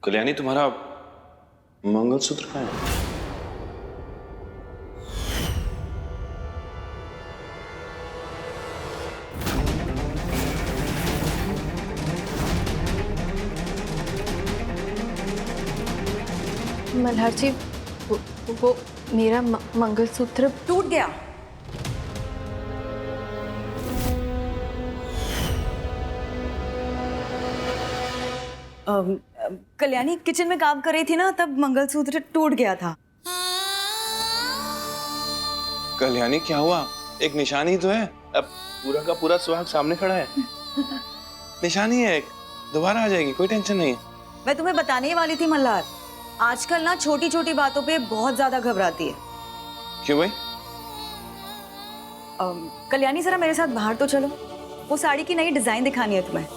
कल्याणी, तुम्हारा मंगलसूत्र कहाँ है? मल्हार जी, वो मेरा मंगलसूत्र टूट गया। कल्याणी किचन में काम कर रही थी ना, तब मंगलसूत्र टूट गया था। कल्याणी, क्या हुआ? एक निशानी तो है। अब पूरा का पूरा सुहाग सामने खड़ा है। निशानी है एक, दोबारा आ जाएगी, कोई टेंशन नहीं है। मैं तुम्हें बताने ही वाली थी मल्हार, आजकल ना छोटी छोटी बातों पे बहुत ज्यादा घबराती है। क्यों भाई? कल्याणी जरा मेरे साथ बाहर तो चलो, वो साड़ी की नई डिजाइन दिखानी है तुम्हें।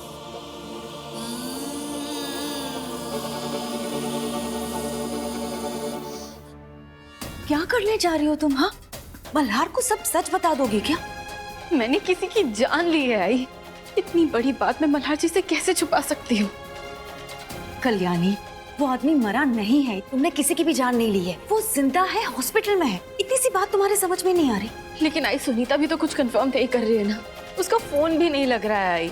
क्या करने जा रही हो तुम? हाँ, मल्हार को सब सच बता दोगी क्या? मैंने किसी की जान ली है आई। इतनी बड़ी बात मैं मल्हार जी से कैसे छुपा सकती हूँ? कल्याणी, वो आदमी मरा नहीं है, तुमने किसी की भी जान नहीं ली है। वो जिंदा है, हॉस्पिटल में है। इतनी सी बात तुम्हारे समझ में नहीं आ रही? लेकिन आई सुनीता भी तो कुछ कंफर्म नहीं कर रही है ना, उसका फोन भी नहीं लग रहा है आई।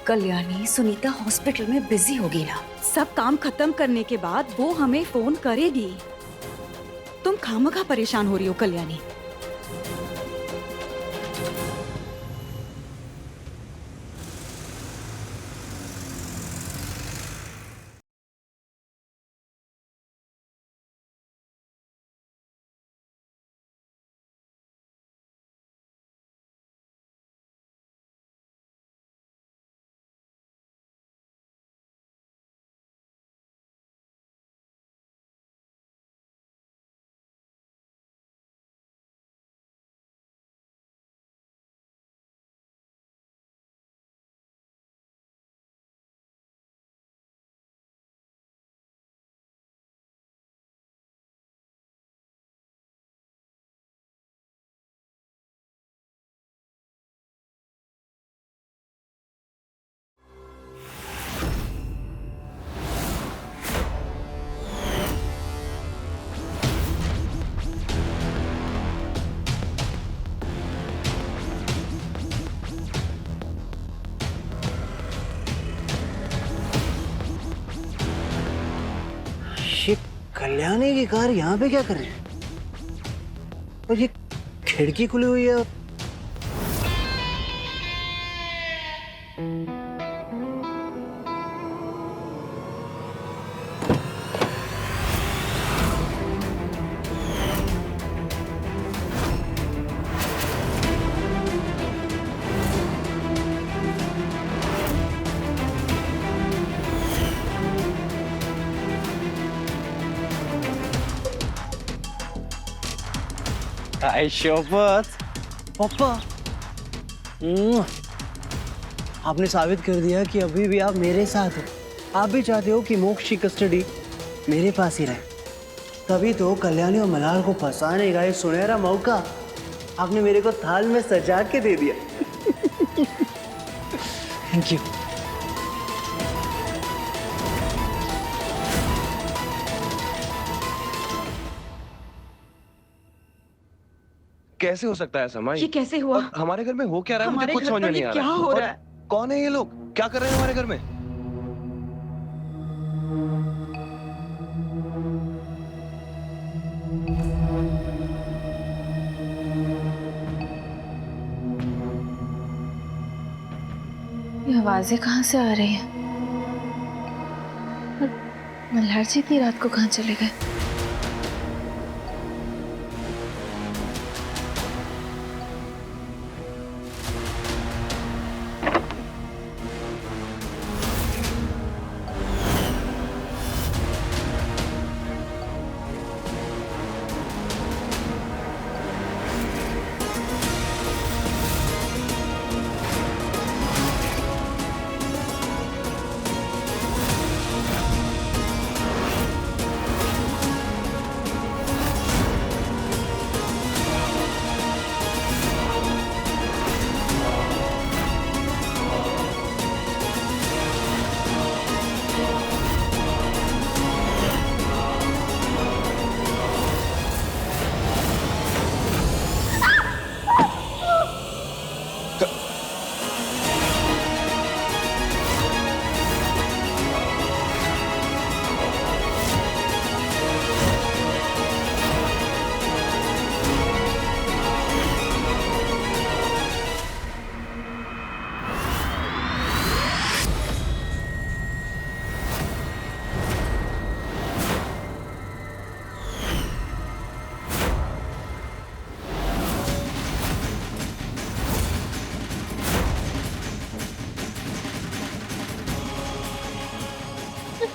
कल्याणी, सुनीता हॉस्पिटल में बिजी होगी ना। सब काम खत्म करने के बाद वो हमें फोन करेगी। तुम खामखा परेशान हो रही हो कल्याणी। ये कल्याणी की कार यहाँ पे क्या कर रही है? और ये खिड़की खुली हुई है। आई शपथ पापा, आपने साबित कर दिया कि अभी भी आप मेरे साथ हो। आप भी चाहते हो कि मोक्ष की कस्टडी मेरे पास ही रहे। तभी तो कल्याणी और मल्हार को फंसाने का ये सुनहरा मौका आपने मेरे को थाल में सजा के दे दिया। Thank you. कैसे हो सकता है ऐसा माई? ये कैसे हुआ? और हमारे घर में हो क्या रहा है? मुझे हमारे कुछ घर समझ में पर नहीं ये आ क्या रहा है। हो और रहा है? कौन है ये लोग? क्या कर रहे हैं हमारे घर में? ये आवाजें कहाँ से आ रही हैं? और मल्हार जी इतनी रात को कहाँ चले गए?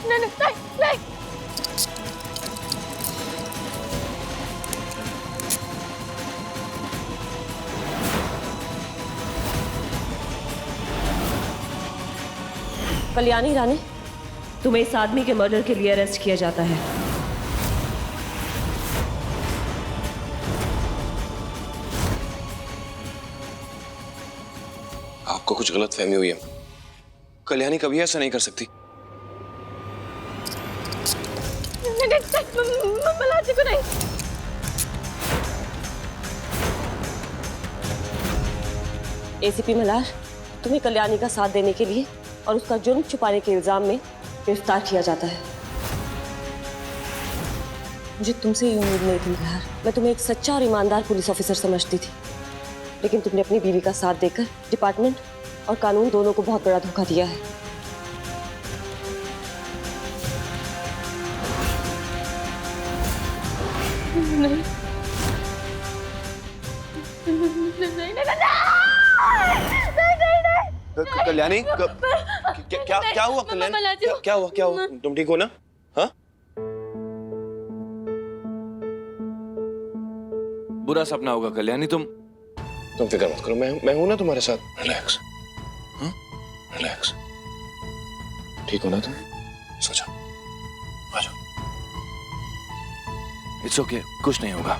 नहीं नहीं नहीं। कल्याणी रानी, तुम्हें इस आदमी के मर्डर के लिए अरेस्ट किया जाता है। आपको कुछ गलतफहमी हुई है। कल्याणी कभी ऐसा नहीं कर सकती। मल्हार जी को नहीं। एसीपी मल्हार, तुम्हें कल्याणी का साथ देने के लिए और उसका जुर्म छुपाने के इल्जाम में गिरफ्तार किया जाता है। मुझे तुमसे ये उम्मीद नहीं थी मल्हार। मैं तुम्हें एक सच्चा और ईमानदार पुलिस ऑफिसर समझती थी, लेकिन तुमने अपनी बीवी का साथ देकर डिपार्टमेंट और कानून दोनों को बहुत बड़ा धोखा दिया है। नहीं कल्याणी क्या हुआ कल्याणी? क्या हुआ? तुम ठीक हो ना? हाँ? बुरा सपना होगा कल्याणी। तुम फिक्र मत करो, मैं हूं ना तुम्हारे साथ। रिलैक्स, हाँ? रिलैक्स। ठीक हो ना तुम? सो जाओ, आ जाओ। इट्स ओके, कुछ नहीं होगा।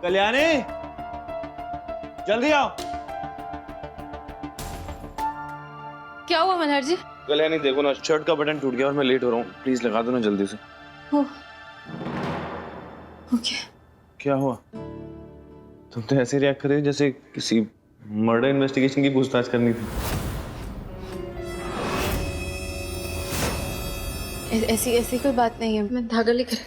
कल्याणी, जल्दी आओ। क्या हुआ मल्हार जी? कल्याणी देखो ना, शर्ट का बटन टूट गया और मैं लेट हो रहा हूँ। प्लीज लगा दो ना जल्दी से। ओके। क्या हुआ? तुम तो ऐसे रिएक्ट कर रहे हो जैसे किसी मर्डर इन्वेस्टिगेशन की पूछताछ करनी थी। ऐसी कोई बात नहीं है, मैं धागा लेकर।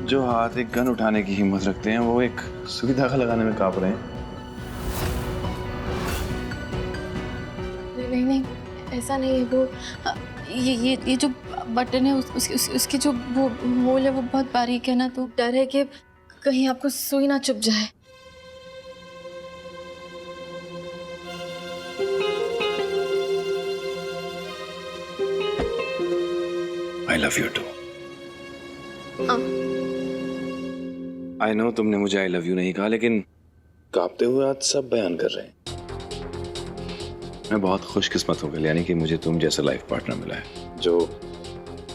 जो हाथ एक गन उठाने की हिम्मत रखते हैं वो एक सुई धागा लगाने में कांप रहे हैं। नहीं, ऐसा नहीं है। वो ये जो बटन है उसकी जो वो होल है वो बहुत बारीक है ना, तो डर है कि कहीं आपको सुई ना चुभ जाए। I love you too. I know तुमने मुझे आई लव यू नहीं कहा, लेकिन कांपते हुए आज सब बयान कर रहे हैं। मैं बहुत खुशकिस्मत हूँ कल्याणी कि मुझे तुम जैसा लाइफ पार्टनर मिला है, जो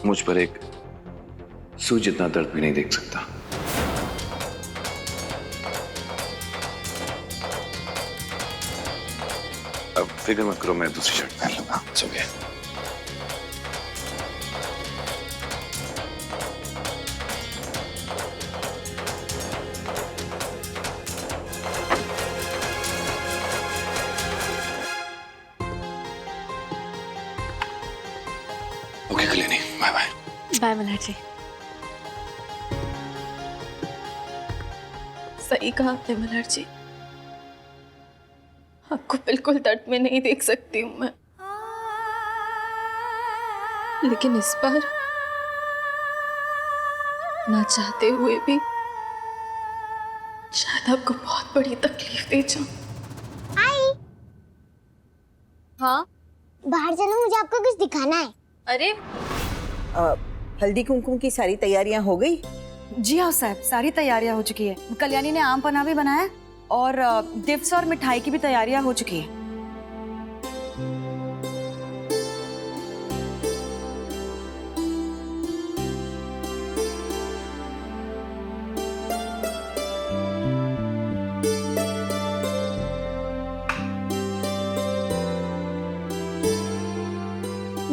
मुझ पर एक सुई जितना दर्द भी नहीं देख सकता। अब फिक्र मत करो, मैं दूसरी शर्ट पहन लूंगा। It's okay. Okay Kalyani, bye bye. Bye Malhar ji. सही कहा आपने मल्हार जी, आपको बिल्कुल दर्द में नहीं देख सकती हूँ मैं, लेकिन इस बार ना चाहते हुए भी शायद आपको बहुत बड़ी तकलीफ दे जाऊं। हाँ, बाहर चलो, मुझे आपको कुछ दिखाना है। अरे हल्दी कुमकुम की सारी तैयारियां हो गई? जी हाँ साहब, सारी तैयारियां हो चुकी है। कल्याणी ने आम पन्ना भी बनाया और गिफ्ट्स और मिठाई की भी तैयारियां हो चुकी है।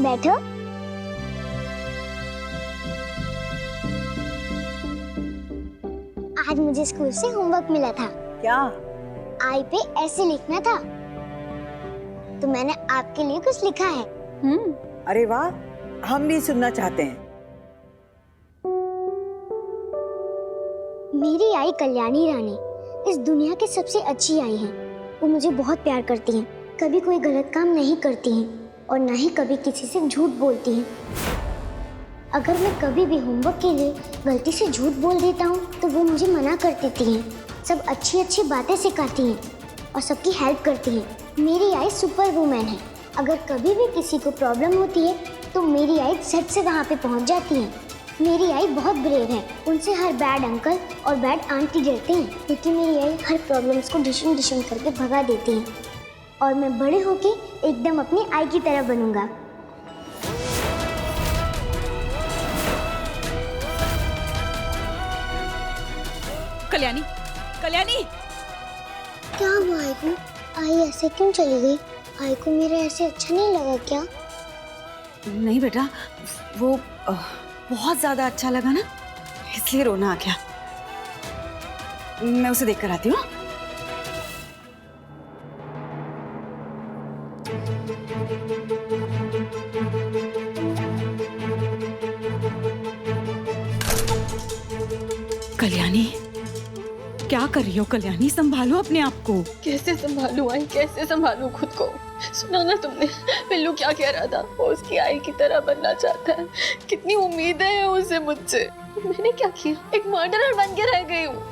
बैठो। आज मुझे स्कूल से होमवर्क मिला था। क्या? आई पे ऐसे लिखना था, तो मैंने आपके लिए कुछ लिखा है। अरे वाह, हम भी सुनना चाहते हैं। मेरी आई कल्याणी रानी इस दुनिया की सबसे अच्छी आई है। वो मुझे बहुत प्यार करती हैं, कभी कोई गलत काम नहीं करती हैं और ना ही कभी किसी से झूठ बोलती हैं। अगर मैं कभी भी होमवर्क के लिए गलती से झूठ बोल देता हूँ तो वो मुझे मना कर देती हैं। सब अच्छी अच्छी बातें सिखाती हैं और सबकी हेल्प करती हैं। मेरी आई सुपर वुमेन है। अगर कभी भी किसी को प्रॉब्लम होती है तो मेरी आई झट से वहाँ पे पहुँच जाती है। मेरी आई बहुत ब्रेव है। उनसे हर बैड अंकल और बैड आंटी डरते हैं, क्योंकि मेरी आई हर प्रॉब्लम्स को डिशम डिशम करके भगा देती है। और मैं बड़े होके एकदम अपनी आई की तरह बनूंगा। कल्याणी, कल्याणी! क्या हुआ आई को? आई ऐसे क्यों चली गई? आई को मेरा ऐसे अच्छा नहीं लगा क्या? नहीं बेटा, वो बहुत ज्यादा अच्छा लगा ना, इसलिए रोना आ गया। मैं उसे देख कर आती हूँ। कल्याणी, क्या कर रही हो कल्याणी? संभालो अपने आप को। कैसे संभालूं आई, कैसे संभालूं खुद को? सुना ना तुमने पिल्लू क्या कह रहा था? वो उसकी आई की तरह बनना चाहता है। कितनी उम्मीदें हैं उसे मुझसे। मैंने क्या किया? एक मर्डरर बन के रह गई हूँ।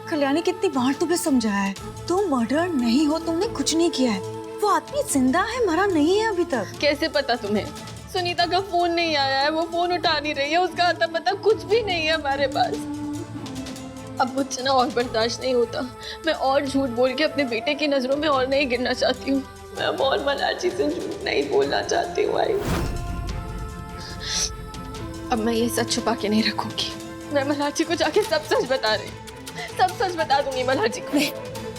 कल्याणी, कितनी बार तुम्हें समझाया है, तुम मर्डर नहीं हो, तुमने कुछ नहीं किया है। वो आदमी जिंदा है, मरा नहीं है अभी तक। कैसे पता तुम्हें? सुनीता का फोन नहीं आया है, वो फोन उठा नहीं रही है, उसका आता पता कुछ भी नहीं है हमारे पास। अब मुझसे ना और बर्दाश्त नहीं होता। मैं और झूठ बोल के अपने बेटे की नजरों में और नहीं गिरना चाहती हूँ। मैं अब और मलाची से झूठ नहीं बोलना चाहती हूँ आई। अब मैं ये सच छुपा के नहीं रखूंगी। मैं मलाची को जाके सब सच बता रही हूँ। सब सच बता दूंगी मलाची को।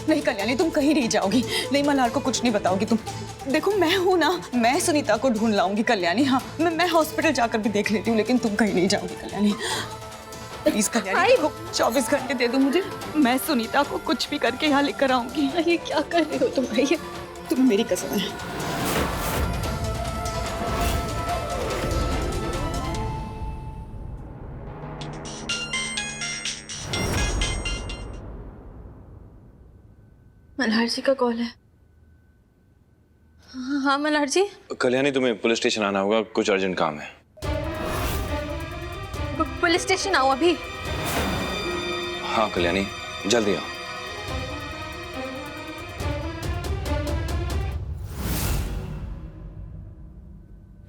नहीं कल्याणी, तुम कहीं नहीं जाओगी। नहीं, मल्हार को कुछ नहीं बताओगी तुम। देखो मैं हूँ ना, मैं सुनीता को ढूंढ लाऊंगी कल्याणी। हाँ, मैं हॉस्पिटल जाकर भी देख लेती हूँ, लेकिन तुम कहीं नहीं जाओगी कल्याणी। प्लीज कल्याणी, 24 घंटे दे दो मुझे। मैं सुनीता को कुछ भी करके यहाँ लेकर आऊंगी। ये क्या कर रही हो तुम? ये तुम मेरी कसम है। मल्हार जी का कॉल है। हाँ मल्हार जी। कल्याणी, तुम्हें पुलिस स्टेशन आना होगा, कुछ अर्जेंट काम है। पुलिस स्टेशन आओ अभी। हाँ कल्याणी, जल्दी आओ।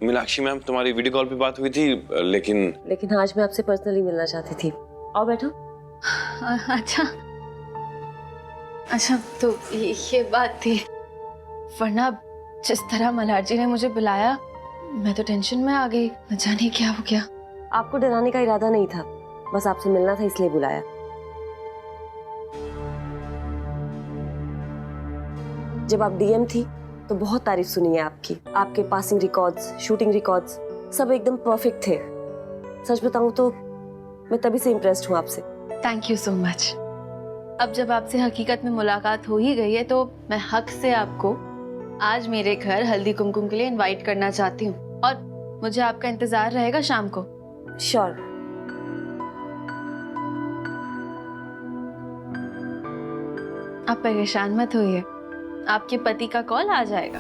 मीनाक्षी मैम, तुम्हारी वीडियो कॉल पे बात हुई थी, लेकिन आज मैं आपसे पर्सनली मिलना चाहती थी। आओ बैठो। अच्छा तो ये बात थी। वरना जिस तरह मल्हार जी ने मुझे बुलाया, मैं तो टेंशन में आ गई। न जाने क्या हो गया। आपको डराने का इरादा नहीं था, बस आपसे मिलना था इसलिए बुलाया। जब आप डीएम थी तो बहुत तारीफ सुनी है आपकी। आपके पासिंग रिकॉर्ड्स, शूटिंग रिकॉर्ड्स सब एकदम परफेक्ट थे। सच बताऊं तो मैं तभी से इम्प्रेस्ड हूँ आपसे। Thank you so much. अब जब आपसे हकीकत में मुलाकात हो ही गई है तो मैं हक से आपको आज मेरे घर हल्दी कुमकुम के लिए इनवाइट करना चाहती हूँ, और मुझे आपका इंतजार रहेगा शाम को। श्योर। आप परेशान मत होइए, आपके पति का कॉल आ जाएगा।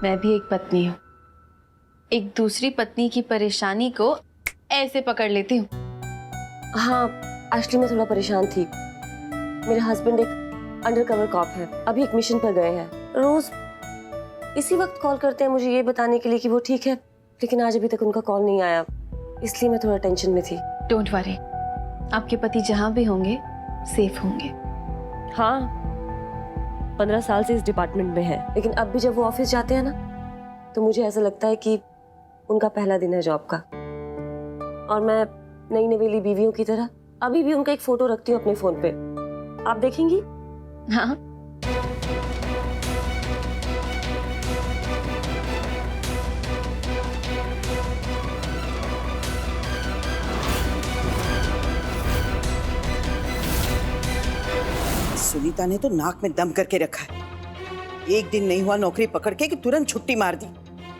मैं भी एक पत्नी हूँ, एक दूसरी पत्नी की परेशानी को ऐसे पकड़ लेती हूँ। हाँ, एक्चुअली मैं थोड़ा परेशान थी। मेरे हस्बैंड एक अंडरकवर कॉप है, अभी एक मिशन पर गए हैं। रोज इसी वक्त कॉल करते हैं मुझे ये बताने के लिए कि वो ठीक है, लेकिन आज अभी तक उनका कॉल नहीं आया, इसलिए मैं थोड़ा टेंशन में थी। डोंट वरी, आपके पति जहाँ भी होंगे सेफ होंगे। हाँ, 15 साल से इस डिपार्टमेंट में है, लेकिन अब भी जब वो ऑफिस जाते हैं ना, तो मुझे ऐसा लगता है कि उनका पहला दिन है जॉब का। और मैं नई नवेली बीवियों की तरह अभी भी उनका एक फोटो रखती हूँ अपने फोन पे। आप देखेंगी? हाँ, सुनीता ने तो नाक में दम करके रखा है। एक दिन नहीं हुआ नौकरी पकड़ के कि तुरंत छुट्टी मार दी।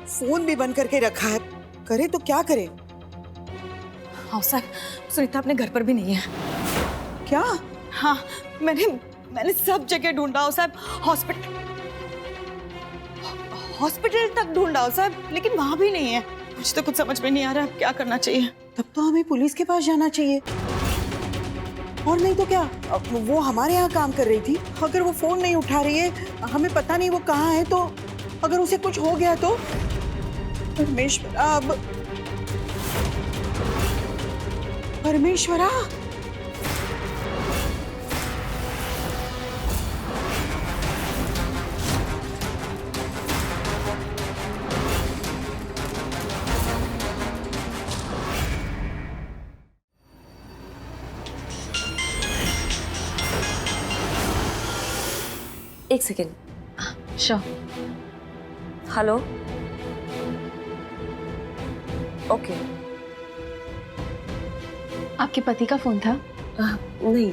फोन भी बंद करके रखा है। करे तो क्या करे? हाँ सर, सुनीता अपने घर पर भी नहीं है। क्या? हाँ, मैंने सब जगह ढूंढा हो साहब, हॉस्पिटल तक ढूंढा हो साहब, लेकिन वहां भी नहीं है। मुझे तो कुछ समझ में नहीं आ रहा क्या करना चाहिए। तब तो हमें पुलिस के पास जाना चाहिए। और नहीं तो क्या, वो हमारे यहाँ काम कर रही थी। अगर वो फोन नहीं उठा रही है, हमें पता नहीं वो कहाँ है, तो अगर उसे कुछ हो गया तो परमेश्वरा। एक सेकेंड। श्योर। Hello, okay. आपके पति का फोन था? नहीं।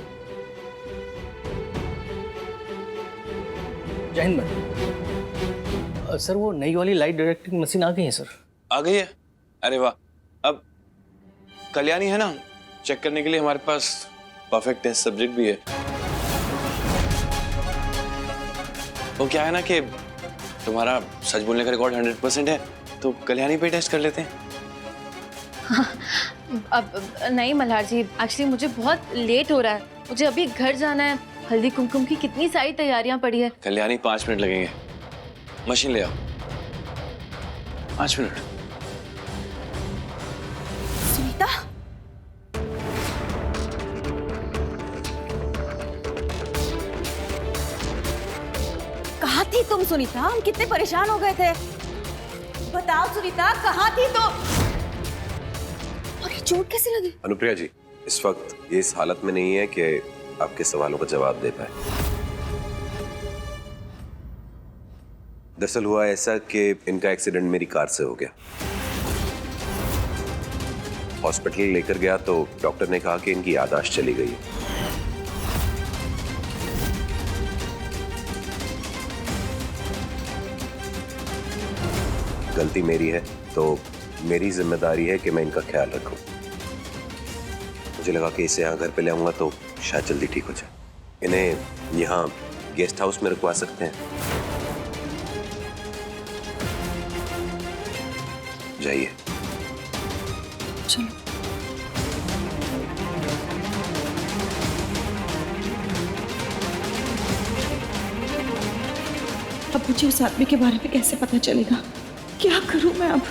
जय हिंद मैडम। सर वो नई वाली लाइट डिटेक्टिंग मशीन आ गई है सर। आ गई है? अरे वाह। अब कल्याणी है ना, चेक करने के लिए हमारे पास परफेक्ट टेस्ट सब्जेक्ट भी है। वो क्या है ना कि तुम्हारा सच बोलने का रिकॉर्ड 100% है, तो कल्याणी पे टेस्ट कर लेते हैं। अब नहीं मल्हार जी, एक्चुअली मुझे बहुत लेट हो रहा है, मुझे अभी घर जाना है। हल्दी कुमकुम की कितनी सारी तैयारियां पड़ी है। कल्याणी 5 मिनट लगेंगे, मशीन ले आओ। 5 मिनट। सुनीता, कहाँ थी तुम सुनीता? हम कितने परेशान हो गए थे। बताओ सुनीता, कहाँ थी तुम? और ये चोट कैसे लगी? अनुप्रिया जी इस वक्त ये इस हालत में नहीं है कि आपके सवालों का जवाब दे पाए। दरअसल हुआ ऐसा कि इनका एक्सीडेंट मेरी कार से हो गया। हॉस्पिटल लेकर गया तो डॉक्टर ने कहा कि इनकी याददाश्त चली गई है। गलती मेरी है, तो मेरी जिम्मेदारी है कि मैं इनका ख्याल रखूं। मुझे लगा कि इसे यहाँ घर पे ले आऊंगा तो शायद जल्दी ठीक हो जाए। इन्हें यहाँ गेस्ट हाउस में रुकवा सकते हैं। जाइए। चलो। अब मुझे उस आदमी के बारे में कैसे पता चलेगा? क्या करूं मैं अब?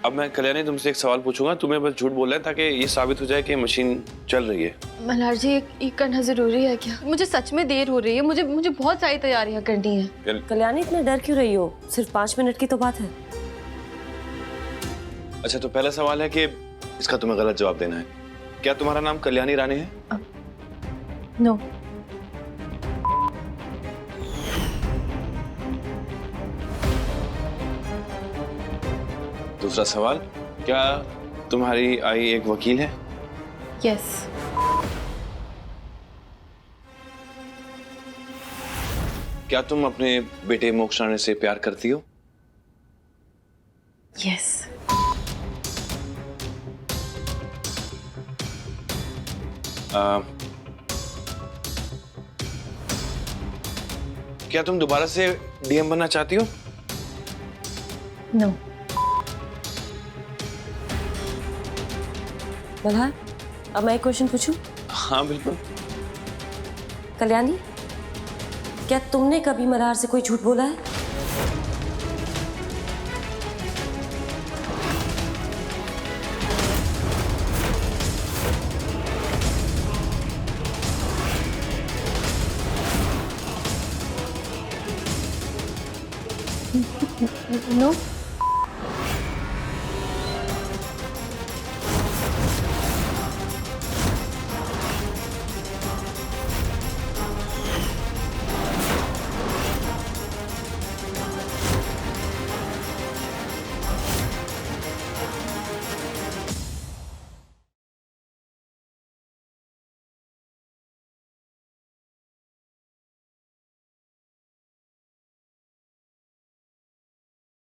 अब मैं कल्याणी तुमसे एक सवाल पूछूंगा, तुम्हें बस झूठ बोलना है ताकि ये साबित हो जाए कि मशीन चल रही है। मल्हार जी, एक करना जरूरी है क्या? मुझे सच में देर हो रही है, मुझे बहुत सारी तैयारियां करनी है। कल्याणी इतना डर क्यों रही हो? सिर्फ 5 मिनट की तो बात है। अच्छा, तो पहला सवाल है कि इसका तुम्हें गलत जवाब देना है। क्या तुम्हारा नाम कल्याणी रानी है? नो। दूसरा सवाल, क्या तुम्हारी आई एक वकील है? यस। क्या तुम अपने बेटे मोक्ष राणे से प्यार करती हो? यस। क्या तुम दोबारा से डीएम बनना चाहती हो? नो। मल्हार, अब मैं एक क्वेश्चन पूछूं? हाँ बिल्कुल। कल्याणी, क्या तुमने कभी मल्हार से कोई झूठ बोला है? नो